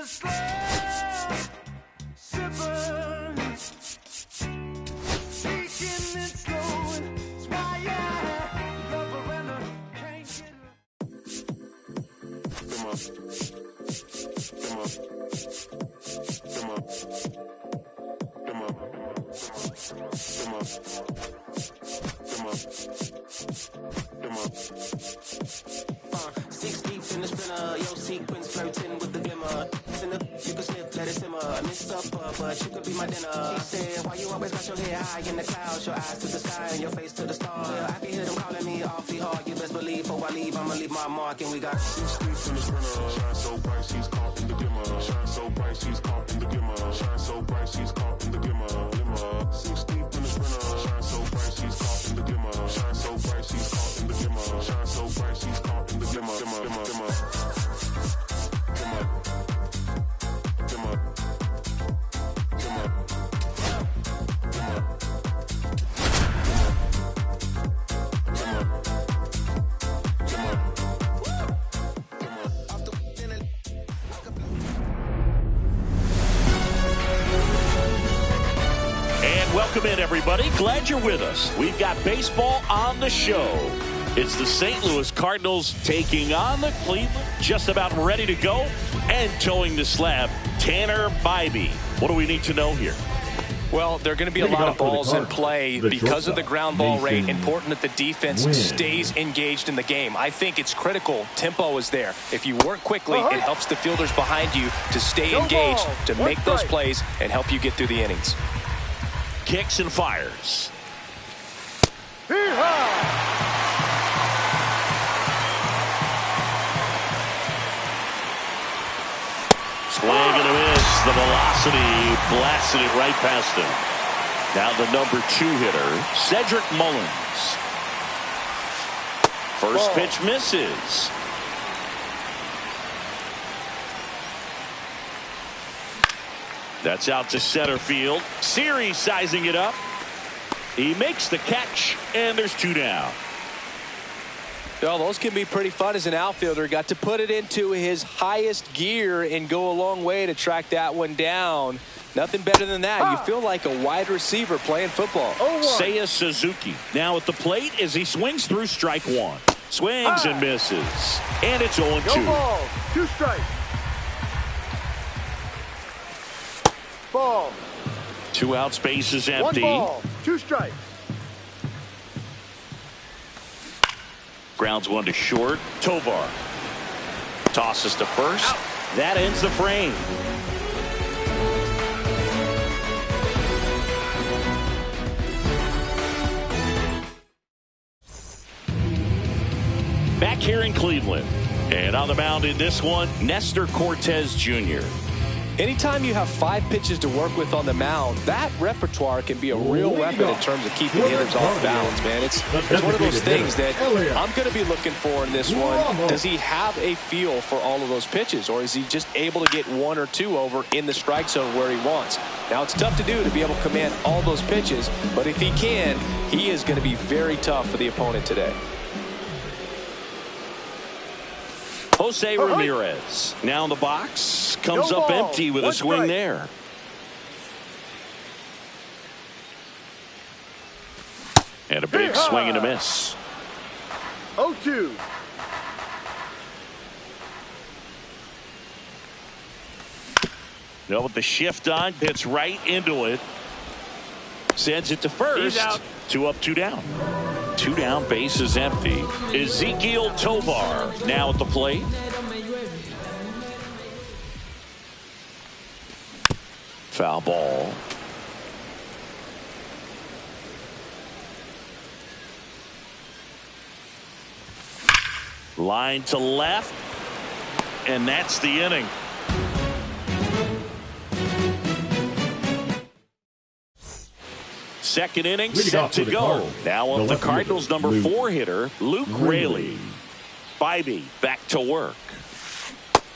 Six deep in the spinner, yo sequence flirting with the glimmer. You can sniff, let it simmer. Miss supper, but you could be my dinner. She said, why you always got your head high in the clouds, your eyes to the sky and your face to the stars? Well, I can hear them calling me awfully hard. You best believe before I leave, I'ma leave my mark. And we got six deep in the spinner. Shine so bright, she's caught in the glimmer. Shine so bright, she's caught in the glimmer. Shine so bright, she's caught in the glimmer. Glimmer. Six deep in the spinner. Shine so bright, she's caught in the glimmer. Shine so bright, she's caught in the glimmer. Shine so bright, she's caught in the glimmer. Welcome in, everybody. Glad you're with us. We've got baseball on the show. It's the St. Louis Cardinals taking on the Cleveland. Just about ready to go and towing the slab, Tanner Bybee. What do we need to know here? Well, there are going to be a lot of balls in play because of the ground ball rate. Important that the defense stays engaged in the game. I think it's critical. Tempo is there. If you work quickly, it helps the fielders behind you to stay engaged, to make those plays, and help you get through the innings. Kicks and fires. Swing and a miss. The velocity blasted it right past him. Now the number 2 hitter, Cedric Mullins. First pitch misses. That's out to center field. Series sizing it up. He makes the catch, and there's 2 down. Well, those can be pretty fun as an outfielder. Got to put it into his highest gear and go a long way to track that one down. Nothing better than that. You feel like a wide receiver playing football. Seiya Suzuki now at the plate as he swings through strike 1. Swings and misses. And it's 0-2. No ball. 2 strikes. Ball. 2 outs, base is empty. 1 ball. 2 strikes. Grounds 1 to short. Tovar tosses to first. Out. That ends the frame. Back here in Cleveland. And on the mound in this one, Nestor Cortez Jr. Anytime you have 5 pitches to work with on the mound, that repertoire can be a real weapon in terms of keeping hitters off balance, man. It's one of those things that I'm going to be looking for in this one. Does he have a feel for all of those pitches, or is he just able to get 1 or 2 over in the strike zone where he wants? Now, it's tough to do to be able to command all those pitches, but if he can, he is going to be very tough for the opponent today. Jose Ramirez now in the box, comes up empty with a swing there. And a big swing and a miss. 0-2. No, with the shift on, hits right into it. Sends it to first. 2 up, 2 down. 2 down, base is empty. Ezequiel Tovar now at the plate. Foul ball. Line to left. And that's the inning. Second inning set to go. Now on the Cardinals, number 4 hitter, Luke Raley. Bybee back to work.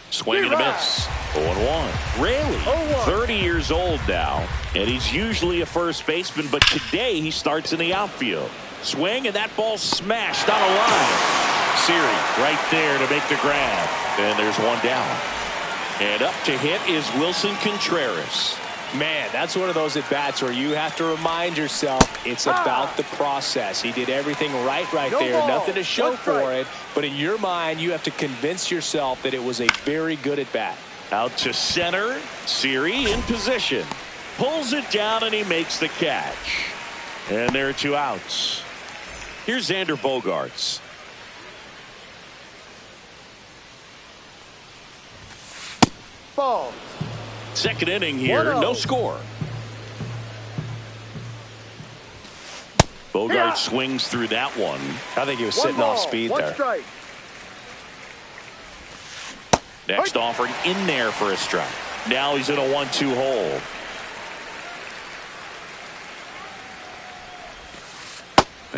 Swing and a miss. 0-1. Raley, 30 years old now, and he's usually a first baseman, but today he starts in the outfield. Swing, and that ball smashed on a line. Siri right there to make the grab, and there's 1 down. And up to hit is Wilson Contreras. Man, that's one of those at-bats where you have to remind yourself it's about the process. He did everything right No there. ball. Nothing to show One strike. for it. But in your mind, you have to convince yourself that it was a very good at-bat. Out to center. Siri in position. Pulls it down and he makes the catch. And there are 2 outs. Here's Xander Bogaerts. Ball. Second inning here, 1-0. no score. Bogart swings through that one. I think he was One sitting ball, off speed one there. strike. Next offering in there for a strike. Now he's in a 1-2 hole.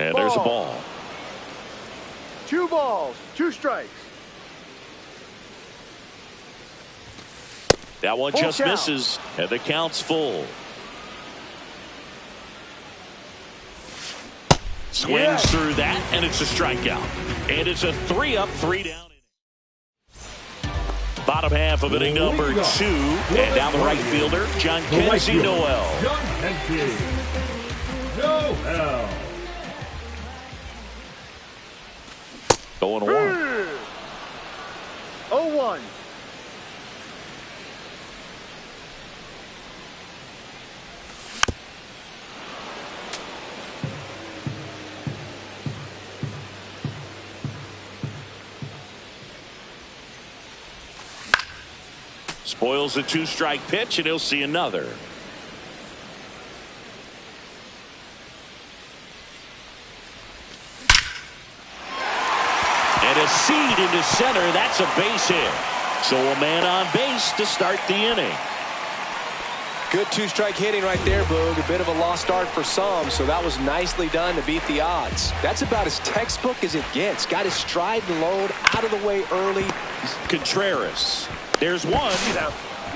And there's a ball. 2 balls, 2 strikes. That one Full just count. misses, and the count's full. Swings through that, and it's a strikeout. And it's a 3-up, 3-down. Bottom half of inning number 2, and down the right fielder, John Kenzie Noel. John Kenzie Noel. 0-1. 0-1. Spoils a 2-strike pitch, and he'll see another. And a seed into center. That's a base hit. So a man on base to start the inning. Good 2-strike hitting right there, Boog. A bit of a lost start for some, so that was nicely done to beat the odds. That's about as textbook as it gets. Got his stride and load out of the way early. Contreras. There's one.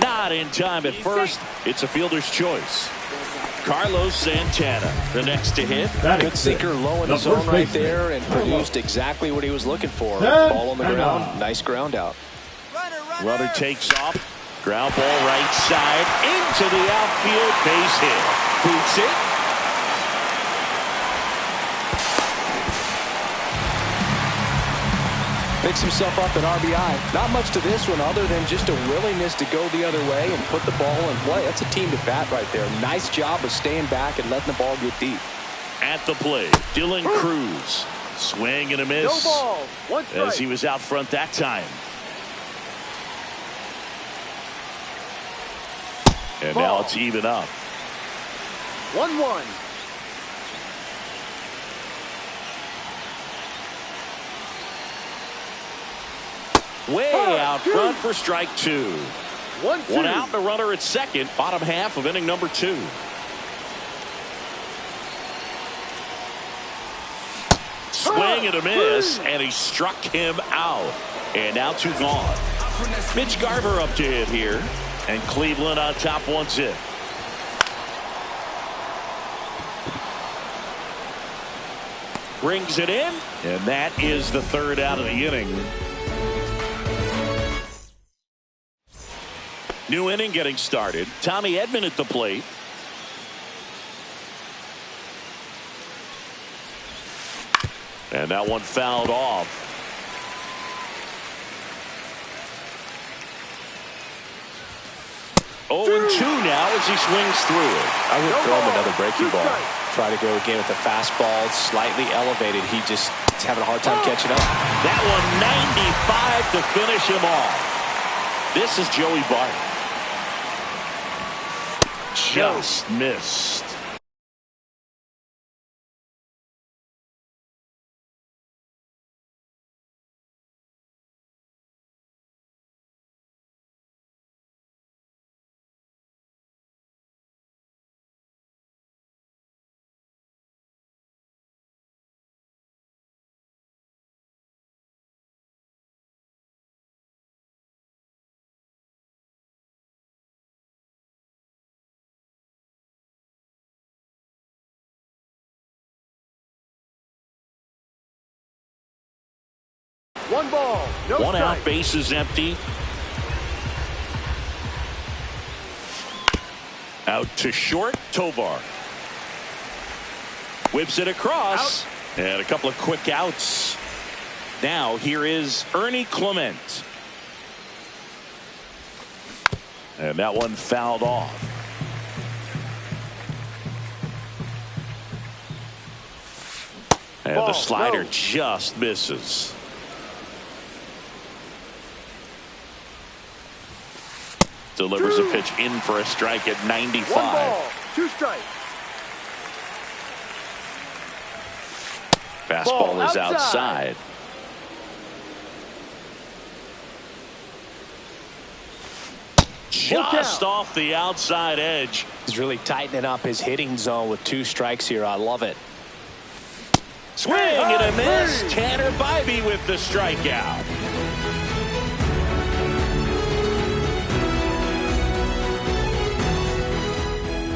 Not in time at first. It's a fielder's choice. Carlos Santana, the next to hit. Good sinker low in the zone right there and produced exactly what he was looking for. Ball on the ground. Nice ground out. Runner takes off. Ground ball right side into the outfield. Base hit. Boots it. Picks himself up an RBI. Not much to this one other than just a willingness to go the other way and put the ball in play. That's a team to bat right there. Nice job of staying back and letting the ball get deep. At the plate, Dylan Cruz. Swing and a miss. No ball, 1 strike. As he was out front that time. And now it's even up. 1-1. Way out front for strike 2. 1-2. One out and a runner at second. Bottom half of inning number 2. Swing and a miss, and he struck him out. And now 2 gone. Mitch Garver up to hit here. And Cleveland on top 1-0. Brings it in, and that is the 3rd out of the inning. New inning getting started. Tommy Edman at the plate. And that one fouled off. 0-2 now as he swings through it. I would throw him another breaking ball. Try to go again with the fastball, slightly elevated. He just is having a hard time catching up. That one 95 to finish him off. This is Joey Bart. Just missed. One ball, no One out, strike. base is empty. Out to short, Tovar. Whips it across. Out. And a couple of quick outs. Now here is Ernie Clement. And that one fouled off. And the slider just misses. Delivers a pitch in for a strike at 95. 1 ball, 2 strikes. Fastball is outside. Just off the outside edge. He's really tightening up his hitting zone with 2 strikes here. I love it. Swing and a miss. Tanner Bybee with the strikeout.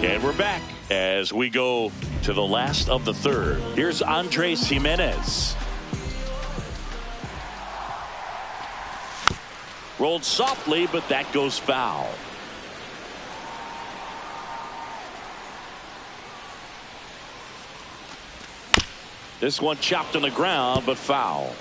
And we're back as we go to the last of the third. Here's Andres Jimenez. Rolled softly, but that goes foul. This one chopped on the ground, but foul.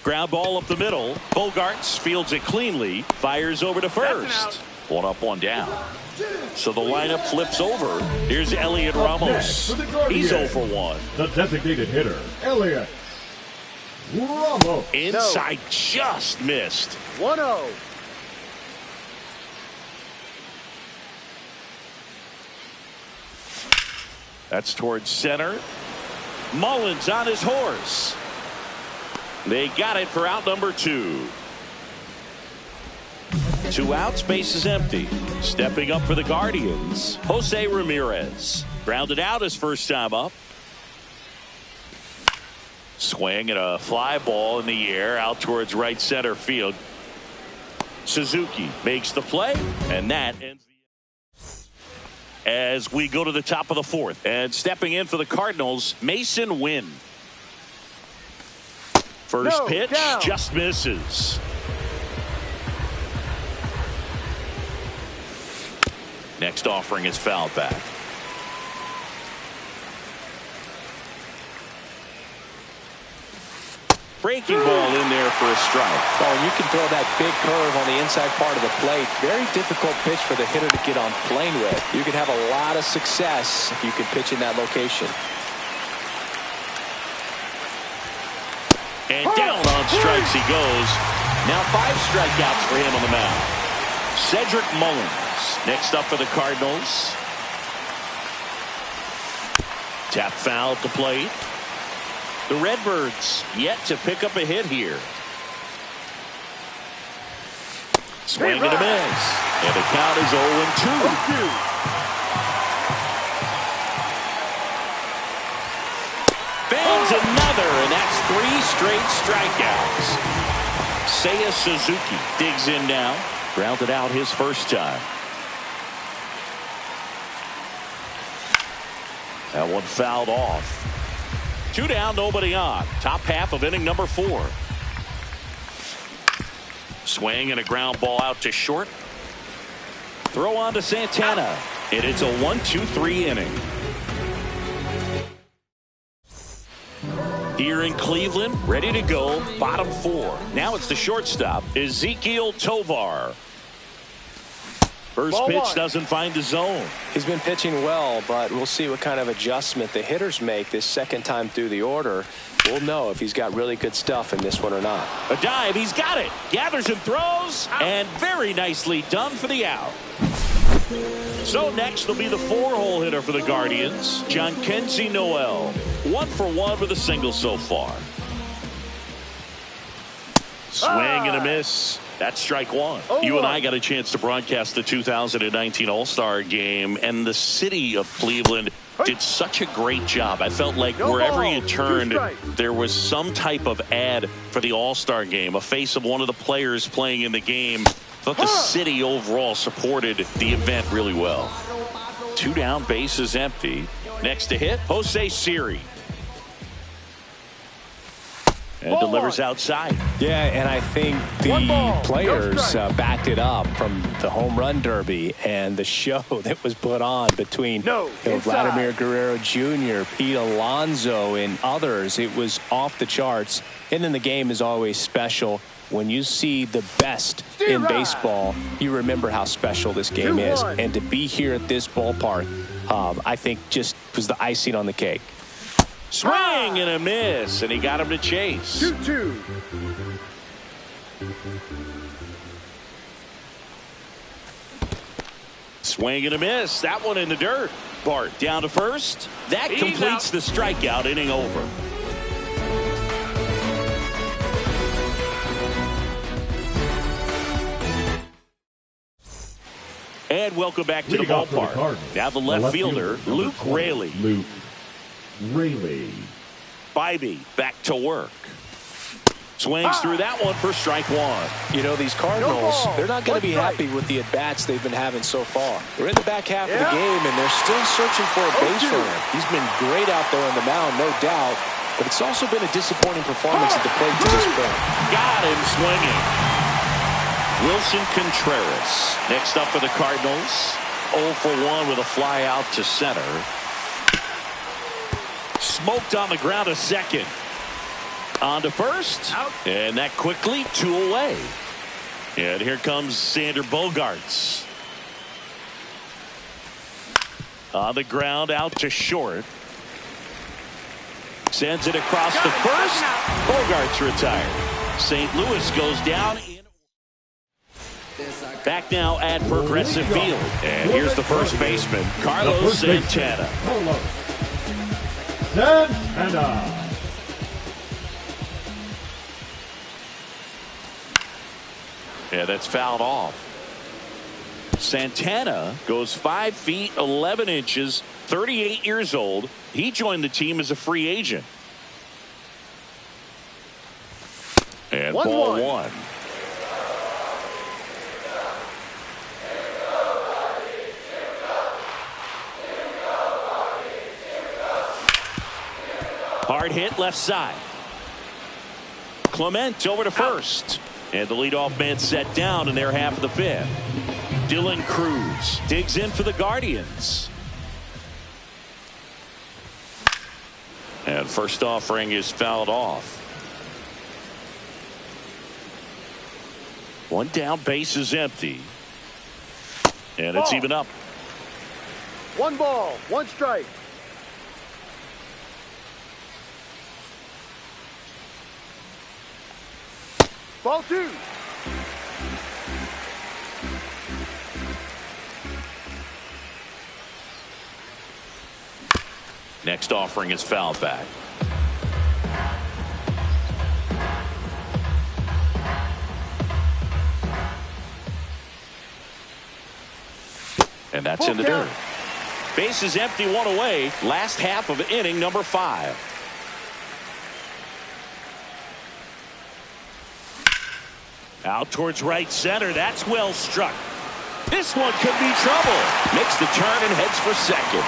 Ground ball up the middle. Bogarts fields it cleanly. Fires over to first. 1 up, 1 down. So the lineup flips over. Here's Elliot Ramos. He's 0 for 1. The designated hitter, Elliot Ramos. Inside just missed. 1-0. That's towards center. Mullins on his horse. They got it for out number 2. 2 outs, base is empty. Stepping up for the Guardians, Jose Ramirez. Grounded out his first time up. Swing and a fly ball in the air out towards right center field. Suzuki makes the play, and that ends the as we go to the top of the 4th. And stepping in for the Cardinals, Mason Wynn. First pitch just misses. Next offering is fouled back. Breaking ball in there for a strike. Oh, you can throw that big curve on the inside part of the plate. Very difficult pitch for the hitter to get on plane with. You can have a lot of success if you can pitch in that location. And down on strikes he goes. Now 5 strikeouts for him on the mound. Cedric Mullins next up for the Cardinals. Tap foul to plate. The Redbirds yet to pick up a hit here. Swing and a miss. And the count is 0-2. Fans another, and that's 3 straight strikeouts. Seiya Suzuki digs in now. Grounded out his first time. That one fouled off. 2 down, nobody on. Top half of inning number 4. Swing and a ground ball out to short. Throw on to Santana. And it's a 1-2-3 inning. Here in Cleveland, ready to go, bottom 4. Now it's the shortstop, Ezequiel Tovar. First pitch doesn't find the zone. He's been pitching well, but we'll see what kind of adjustment the hitters make this second time through the order. We'll know if he's got really good stuff in this one or not. A dive, he's got it. Gathers and throws, and very nicely done for the out. So next will be the 4-hole hitter for the Guardians, Jhonkensy Noel. 1 for 1 with a single so far. Swing and a miss. That's strike 1. You and I got a chance to broadcast the 2019 All-Star Game, and the city of Cleveland did such a great job. I felt like wherever you turned, there was some type of ad for the All-Star Game, a face of one of the players playing in the game. I thought the city overall supported the event really well. 2 down, base is empty. Next to hit, Jose Siri. And delivers outside. Yeah, and I think the players backed it up from the home run derby and the show that was put on between Vladimir Guerrero Jr., Pete Alonso, and others. It was off the charts. And then the game is always special. When you see the best in baseball, you remember how special this game is. And to be here at this ballpark, I think just was the icing on the cake. Swing and a miss, and he got him to chase. 2-2. Swing and a miss. That one in the dirt. Bart down to first. That completes the strikeout, inning over. And welcome back to the ballpark. Now the left fielder, Luke Raley. Bybee back to work. Swings through that one for strike one. You know, these Cardinals, they're not going to be happy with the at-bats they've been having so far. They're in the back half of the game, and they're still searching for a base runner. He's been great out there on the mound, no doubt, but it's also been a disappointing performance at the plate to this point. Got him swinging. Wilson Contreras next up for the Cardinals. 0 for 1 with a fly out to center. Smoked on the ground to second. On to first. Out. And that quickly 2 away. And here comes Sander Bogaerts. On the ground out to short. Sends it across to first. Bogaerts retired. St. Louis goes down. Back now at Progressive Field. And here's the first baseman, Carlos Santana. Yeah, that's fouled off. Santana goes 5 feet 11 inches, 38 years old. He joined the team as a free agent. And ball one. Hard hit left side. Clement over to first. And the leadoff man set down in their half of the fifth. Dylan Cruz digs in for the Guardians. And first offering is fouled off. One down, base is empty. And it's even up. 1 ball, 1 strike. Ball 2. Next offering is fouled back. And that's in the dirt. Base is empty, 1 away. Last half of inning number 5. Out towards right center. That's well struck. This one could be trouble. Makes the turn and heads for second.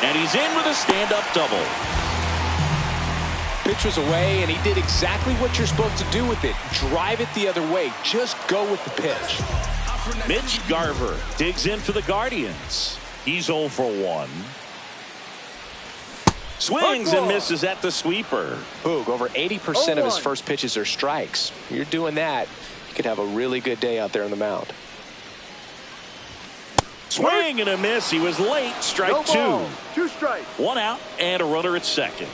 And he's in with a stand-up double. Pitch was away, and he did exactly what you're supposed to do with it. Drive it the other way. Just go with the pitch. Mitch Garver digs in for the Guardians. He's 0 for 1. Swings and misses at the sweeper. Boog, over 80% of his first pitches are strikes. You're doing that, you could have a really good day out there on the mound. Swing and a miss. He was late. Strike 2. 2 strikes. 1 out and a runner at second.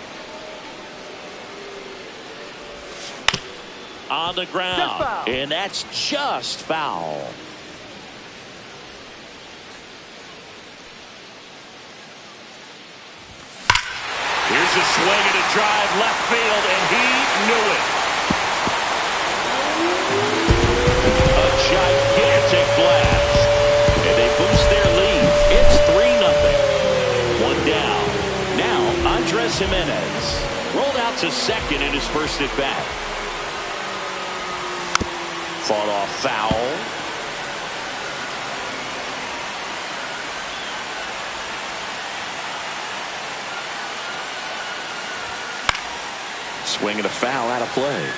On the ground. And that's just foul. Here's a swing and a drive left field, and he knew it. A gigantic blast. And they boost their lead. It's 3-0. 1 down. Now, Andres Jimenez rolled out to second in his first at bat. Fought off foul. Swing and a foul out of play.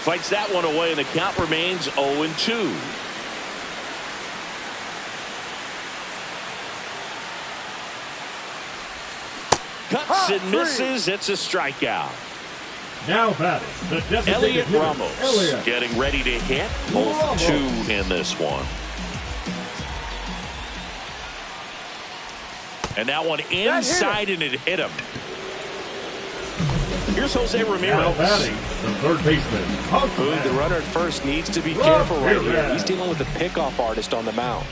Fights that one away, and the count remains 0-2. Cuts and misses. It's a strikeout. Now batting, the designated Elliot hitter, Ramos Elliot. getting ready to hit. Both 2 in this one. And that one inside, and it hit him. Here's Jose Ramirez. Now batting, the third baseman, Boog, the runner at first needs to be careful right here. He's dealing with the pickoff artist on the mound.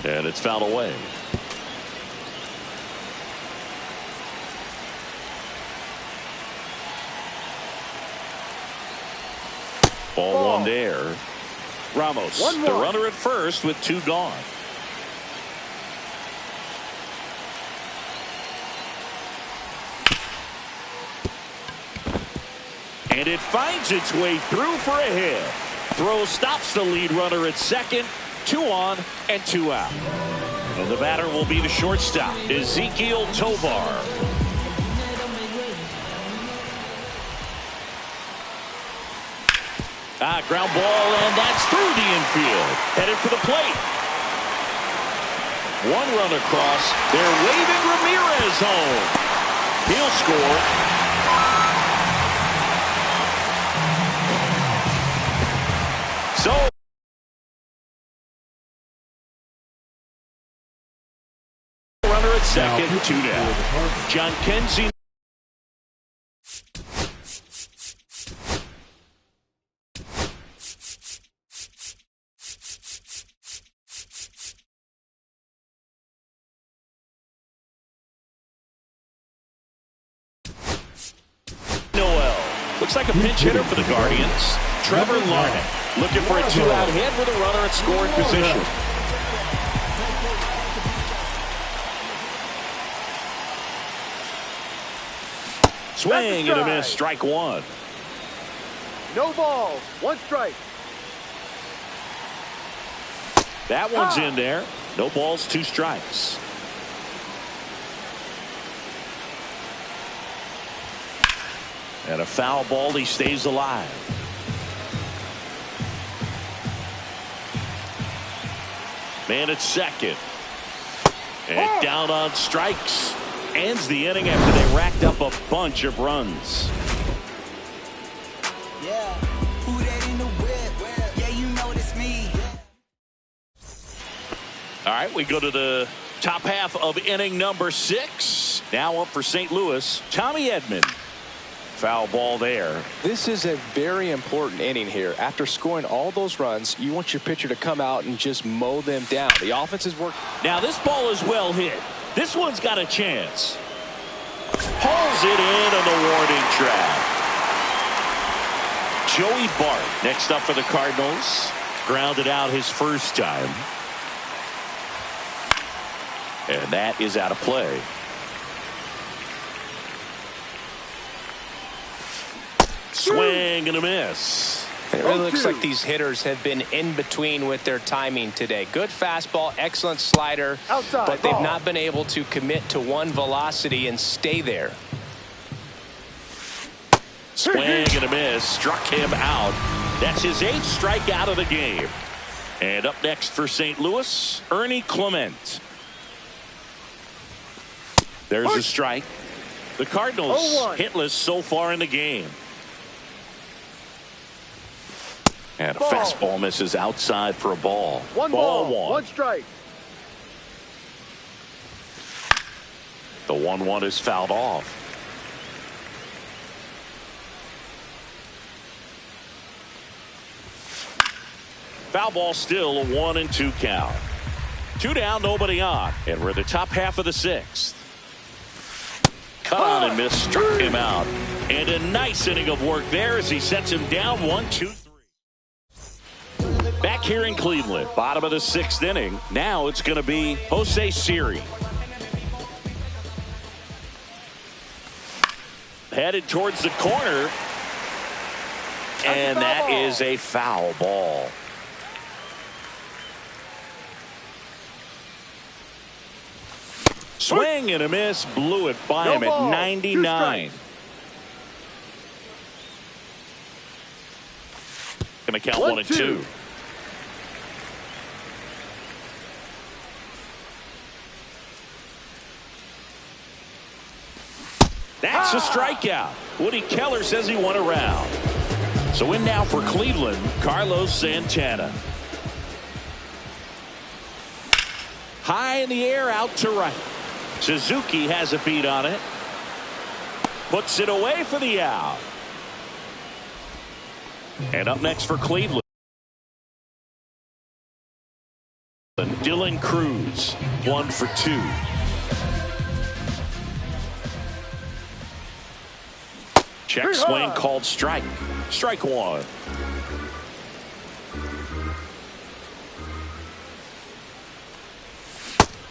And it's fouled away. Ball 1 there. Ramos, the runner at first with 2 gone. And it finds its way through for a hit. Throw stops the lead runner at second. 2 on and 2 out. And the batter will be the shortstop, Ezekiel Tovar. Ground ball, and that's through the infield. Headed for the plate. 1 run across. They're waving Ramirez home. He'll score. So runner at second, 2 down. John Kenzie. Looks like a pinch hitter for the Guardians. Trevor Larnett looking for a 2-out hit with a runner at scoring position. Swing and a miss, strike 1. No balls, 1 strike. That one's in there. No balls, 2 strikes. And a foul ball, he stays alive. Man at second. And down on strikes. Ends the inning after they racked up a bunch of runs. Yeah, who that in the whip? Yeah, you know it's me. All right, we go to the top half of inning number 6. Now up for St. Louis, Tommy Edman. Foul ball there. This is a very important inning here. After scoring all those runs, you want your pitcher to come out and just mow them down. The offense is working. Now this ball is well hit. This one's got a chance. Pulls it in on the warning track. Joey Bart next up for the Cardinals. Grounded out his first time. And that is out of play. Swing and a miss. It really looks like these hitters have been in between with their timing today. Good fastball, excellent slider, but they've not been able to commit to one velocity and stay there. Swing and a miss. Struck him out. That's his 8th strikeout of the game. And up next for St. Louis, Ernie Clement. There's a strike. The Cardinals hitless so far in the game. And a fastball misses outside for a ball. Ball 1 strike. The 1-1 is fouled off. Foul ball, still a 1-2 count. 2 down, nobody on. And we're at the top half of the 6th. Cut on and miss, struck him out. And a nice inning of work there as he sets him down 1-2-3. Back here in Cleveland, bottom of the 6th inning. Now it's going to be Jose Siri. Headed towards the corner. And that is a foul ball. Swing and a miss, blew it by him at 99. Going to count 1 and 2. That's a strikeout. Woody Keller says he won a round. So in now for Cleveland, Carlos Santana. High in the air, out to right. Suzuki has a beat on it. Puts it away for the out. And up next for Cleveland, Dylan Cruz, 1 for 2. Check swing called strike. Strike 1.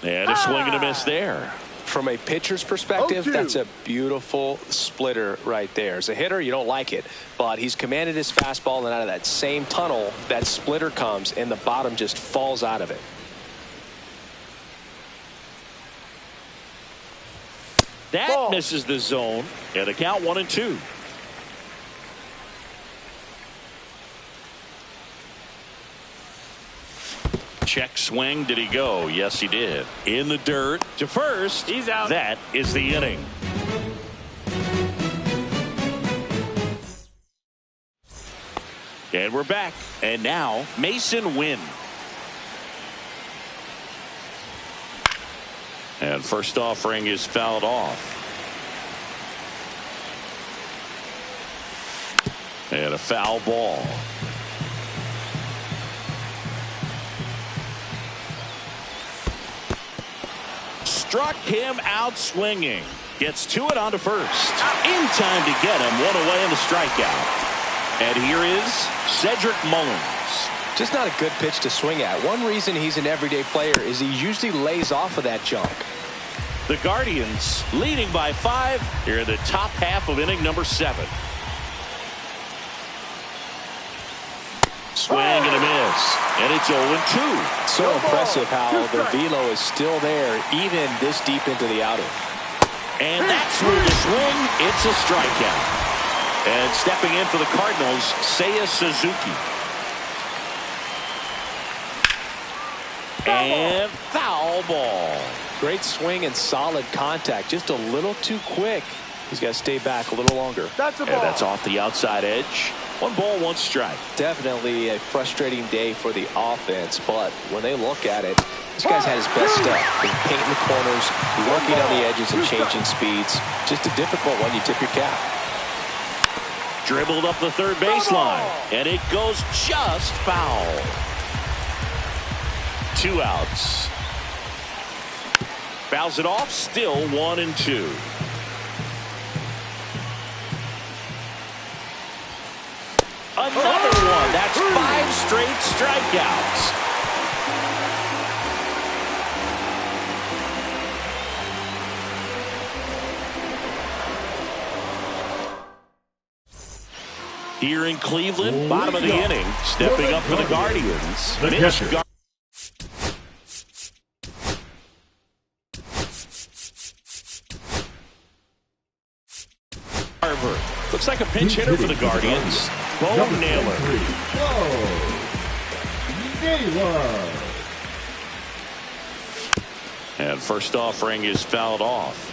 And a swing and a miss there. From a pitcher's perspective, that's a beautiful splitter right there. As a hitter, you don't like it, but he's commanded his fastball, and out of that same tunnel, that splitter comes, and the bottom just falls out of it. That misses the zone, and a count 1 and 2. Check swing. Did he go? Yes, he did. In the dirt to first. He's out. That is the inning. And we're back. And now Mason Wynn. And first offering is fouled off. And a foul ball. Struck him out swinging. Gets to it onto first. In time to get him. One away in the strikeout. And here is Cedric Mullins. Just not a good pitch to swing at. One reason he's an everyday player is he usually lays off of that junk. The Guardians leading by 5 here in the top half of inning number 7. Swing and a miss. And it's 0-2. So impressive how the velo is still there even this deep into the outing. And that's where the swing. It's a strikeout. And stepping in for the Cardinals, Seiya Suzuki. And foul ball. Great swing and solid contact. Just a little too quick. He's got to stay back a little longer. That's a ball. And that's off the outside edge. 1 ball, 1 strike. Definitely a frustrating day for the offense, but when they look at it, this guy's had his best stuff. He's painting the corners, working on the edges and changing speeds. Just a difficult one. You tip your cap. Dribbled up the third baseline, and it goes just foul. 2 outs. Fouls it off, still 1 and 2. Another one. That's 5 straight strikeouts. Here in Cleveland, bottom of the inning, stepping up for the Guardians. Looks like a pinch hitter for the Guardians. Bo Naylor. And first offering is fouled off.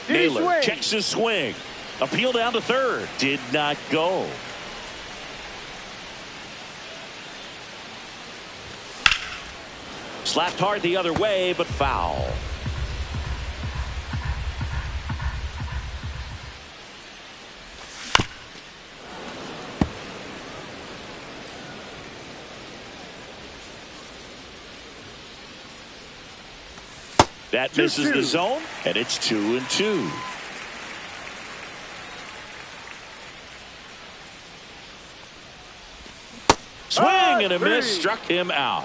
Naylor checks his swing. Appeal down to third. Did not go. Slapped hard the other way, but foul. That misses the zone, and it's 2 and 2. Swing and a miss, struck him out.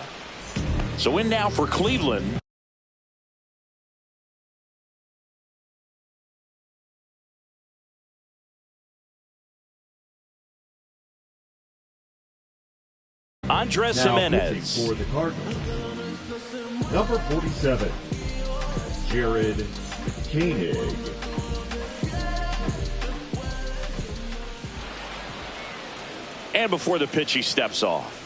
So in now for Cleveland, Andres Now Jimenez. pitching for the Cardinals, number 47, Jared Koenig. And before the pitch, he steps off.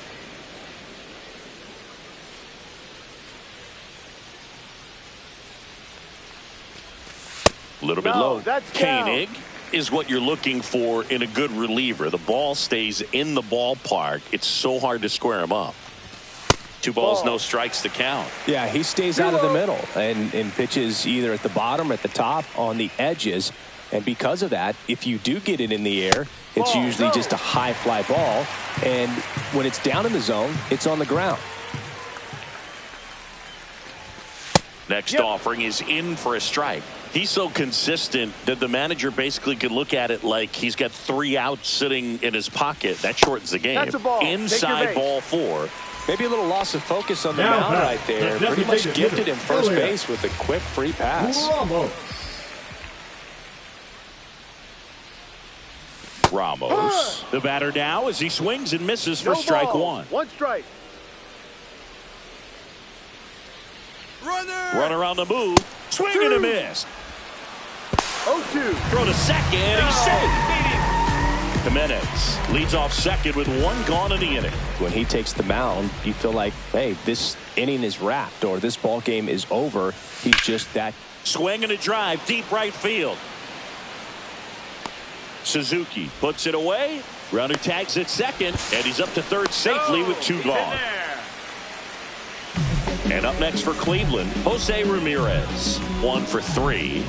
A little bit low. Koenig is what you're looking for in a good reliever. The ball stays in the ballpark. It's so hard to square him up. 2 balls, no strikes to count. Yeah, he stays out of the middle and pitches either at the bottom or at the top on the edges. And because of that, if you do get it in the air, it's usually just a high fly ball. And when it's down in the zone, it's on the ground. Next offering is in for a strike. He's so consistent that the manager basically could look at it like he's got 3 outs sitting in his pocket. That shortens the game. That's a ball. Inside ball 4. Maybe a little loss of focus on the mound right there. Pretty much gifted him first base with a quick free pass. Ramos, the batter now as he swings and misses for strike 1. 1 strike. Runner on the move. Swing and a miss. 0-2. Throw to second. He's safe. Jimenez leads off second with 1 gone in the inning. When he takes the mound, you feel like, hey, this inning is wrapped or this ball game is over. He's just that. Swing and a drive deep right field. Suzuki puts it away. Runner tags at second, and he's up to third safely with 2 gone. And up next for Cleveland, Jose Ramirez. 1 for 3.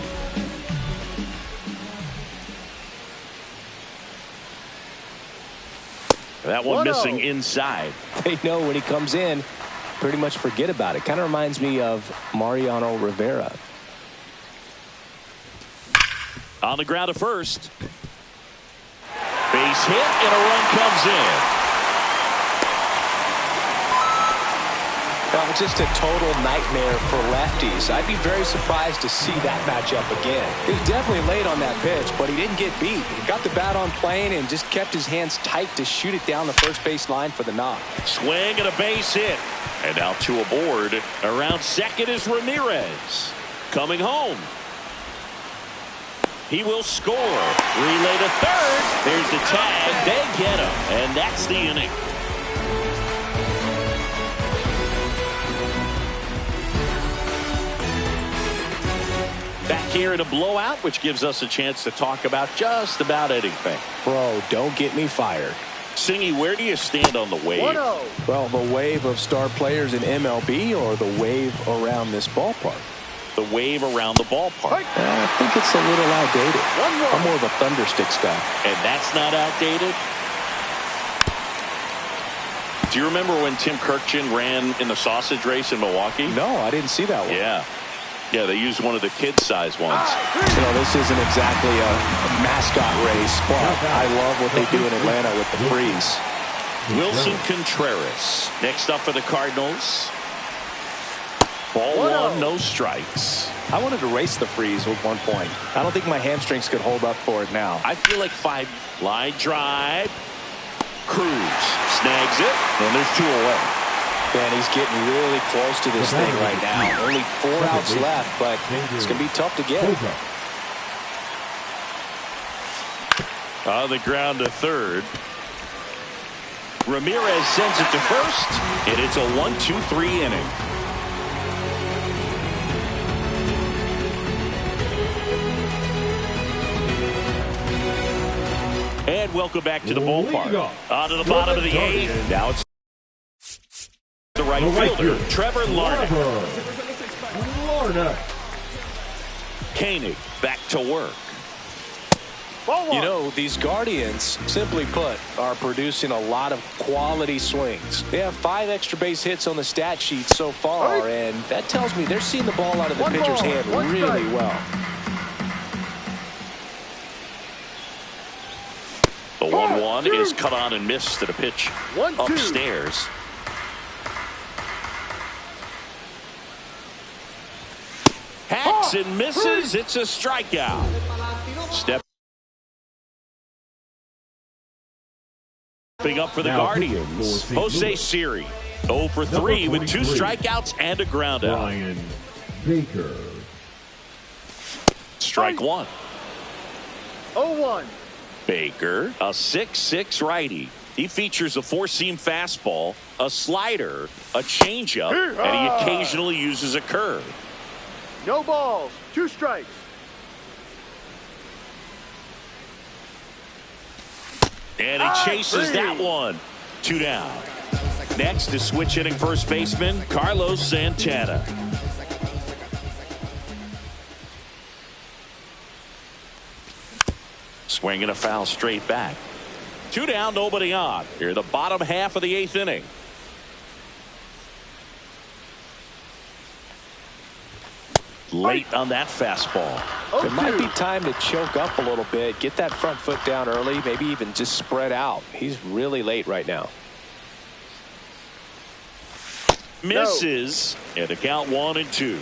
That one missing inside. They know when he comes in, pretty much forget about it. Kind of reminds me of Mariano Rivera. On the ground to first. Base hit and a run comes in. Well, just a total nightmare for lefties. I'd be very surprised to see that matchup again. He was definitely late on that pitch, but he didn't get beat. He got the bat on plane and just kept his hands tight to shoot it down the first base line for the knock. Swing and a base hit. And now 2 aboard. Around second is Ramirez. Coming home. He will score. Relay to third. There's the tag. They get him. And that's the inning. Back here in a blowout, which gives us a chance to talk about just about anything. Bro, don't get me fired. Singy, where do you stand on the wave? 1-0. Well, the wave of star players in MLB or the wave around this ballpark? The wave around the ballpark. I think it's a little outdated. I'm more of a thunderstick guy. And that's not outdated? Do you remember when Tim Kirkchin ran in the sausage race in Milwaukee? No, I didn't see that one. Yeah, they used one of the kid-sized ones. You know, this isn't exactly a mascot race, but I love what they do in Atlanta with the freeze. Wilson Contreras next up for the Cardinals. Ball 1, no strikes. I wanted to race the freeze at one point. I don't think my hamstrings could hold up for it now. I feel like 5. Line drive. Cruz snags it, and there's 2 away. And he's getting really close to this thing right now. Only 4 outs left, but it's going to be tough to get. On the ground to third. Ramirez sends it to first, and it's a 1-2-3 inning. And welcome back to the ballpark. On to the bottom of the 8th. Now it's the right fielder, Trevor Larnach. Koenig back to work. You know, these Guardians, simply put, are producing a lot of quality swings. They have 5 extra base hits on the stat sheet so far, and that tells me they're seeing the ball out of the pitcher's hand really well. The 1-1 is cut on and missed to the pitch upstairs. Hacks and misses. It's a strikeout. Step Stepping up for the Guardians, Jose Siri. 0 for 3 with 2 strikeouts and a groundout. Brian Baker. Strike one. 0-1. Baker, a 6'6" righty. He features a four-seam fastball, a slider, a changeup, and he occasionally uses a curve. No balls. 2 strikes. And he chases that one. 2 down. Next is switch hitting first baseman Carlos Santana. Swinging a foul straight back. 2 down, nobody on. Here the bottom half of the 8th inning. Late on that fastball. It might be time to choke up a little bit, get that front foot down early, maybe even just spread out. He's really late right now. Misses, and a count 1-2.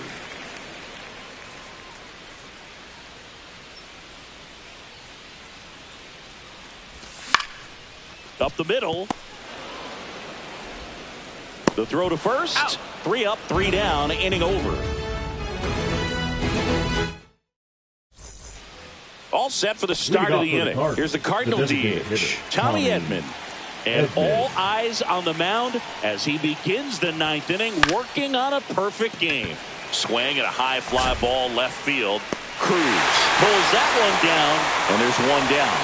Up the middle. The throw to first. Out. 3 up, 3 down, inning over. All set for the start of the inning. Here's the Cardinal DH, Tommy Edman. And all eyes on the mound as he begins the 9th inning, working on a perfect game. Swing at a high fly ball left field. Cruz pulls that one down, and there's 1 down.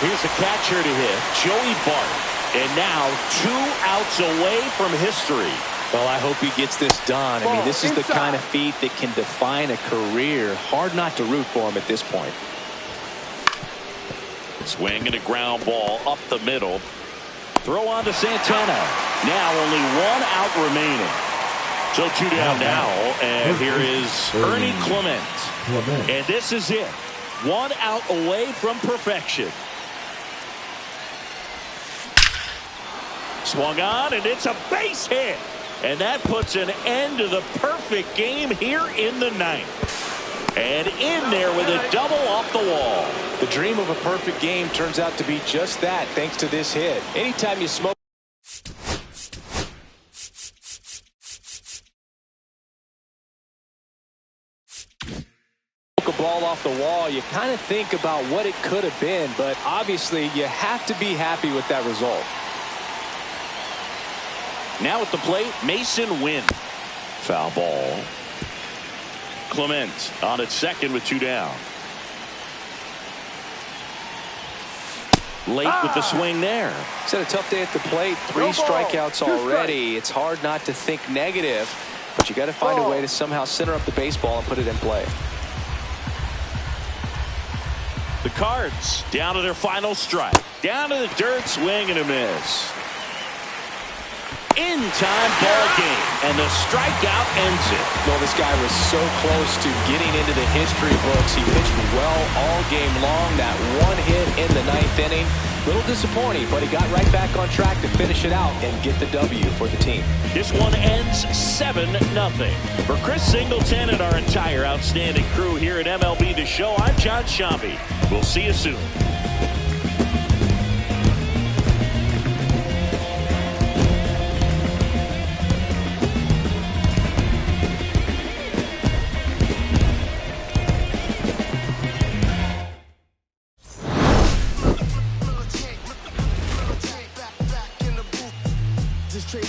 Here's the catcher to hit, Joey Bart. And now 2 outs away from history. Well, I hope he gets this done. I mean, this is the kind of feat that can define a career. Hard not to root for him at this point. Swing and a ground ball up the middle. Throw on to Santana. Now only 1 out remaining. So 2 down now. And here is Ernie Clement. And this is it. 1 out away from perfection. Swung on, and it's a base hit. And that puts an end to the perfect game here in the 9th. And in there with a double off the wall. The dream of a perfect game turns out to be just that, thanks to this hit. Anytime you smoke a ball off the wall, you kind of think about what it could have been, but obviously you have to be happy with that result. Now at the plate, Mason Wynn. Foul ball. Clement on at second with 2 down. Late with the swing there. It's had a tough day at the plate. 3 strikeouts already. It's hard not to think negative, but you got to find a way to somehow center up the baseball and put it in play. The Cards down to their final strike. Down to the dirt, swing and a miss. In-time ball game, and the strikeout ends it. Well, this guy was so close to getting into the history books. He pitched well all game long. That 1 hit in the 9th inning. A little disappointing, but he got right back on track to finish it out and get the W for the team. This one ends 7-0. For Chris Singleton and our entire outstanding crew here at MLB The Show, I'm John Shambi. We'll see you soon.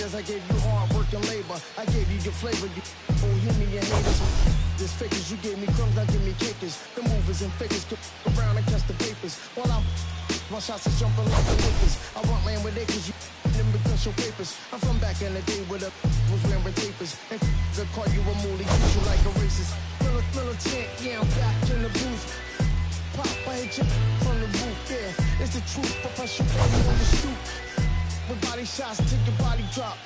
I gave you hard work and labor. I gave you your flavor. You hear me, your haters. This fakers, you gave me crumbs, now give me cakers. The movers and fakers go around and catch the papers. While my shots are jumping like the Lakers. I want land with acres, you them because your papers. I'm from back in the day where the was wearing papers. And they call you a mooly, use you like a racist. Militant, yeah, I'm back in the booth. Pop, I hit you from the roof, yeah. It's the truth, but I shoot you on the stoop. With body shots, take your body drop.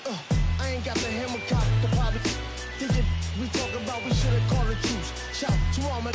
I ain't got the hammer cock, the probably. We talk about we should have called the troops. Shout to all my